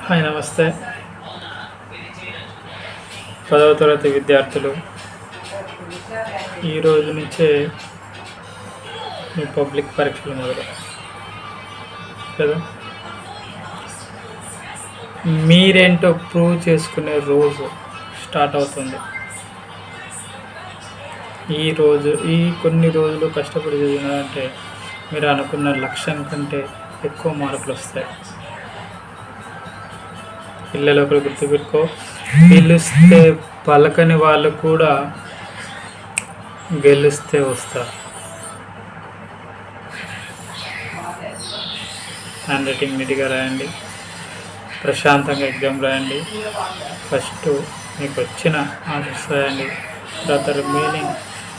Hi నమస్తే. 10వ తరగతి విద్యార్థులు, ఈ రోజు నుంచే మీ పబ్లిక్ పరీక్షలు మొదలు కదా. మీరేంటో ప్రూవ్ చేసుకునే రోజు స్టార్ట్ అవుతుంది. ఈ కొన్ని రోజులు కష్టపడి చదివినారంటే మీరు అనుకున్న లక్ష్యం కంటే ఎక్కువ మార్కులు వస్తాయి. పిల్లలు ఒకరు గుర్తుపెట్టుకో, పిలిస్తే పలకని వాళ్ళు కూడా గెలిస్తే వస్తారు. హ్యాండ్ రైటింగ్ నీట్గా రాయండి, ప్రశాంతంగా ఎగ్జామ్ రాయండి. ఫస్ట్ మీకు వచ్చిన ఆన్సర్స్ రాయండి, తర్వాత రిమైనింగ్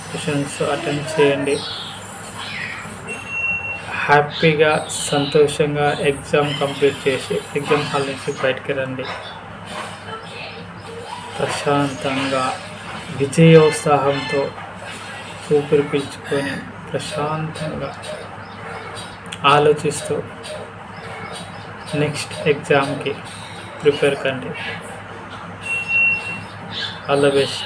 క్వశ్చన్స్ అటెండ్ చేయండి. హ్యాపీగా సంతోషంగా ఎగ్జామ్ కంప్లీట్ చేసి ఎగ్జామ్ హాల్ నుంచి బయటికి రండి. ప్రశాంతంగా విజయోత్సాహంతో ఊపిరి పీల్చుకొని ప్రశాంతంగా ఆలోచిస్తూ నెక్స్ట్ ఎగ్జామ్కి ప్రిపేర్ కండి. All the best.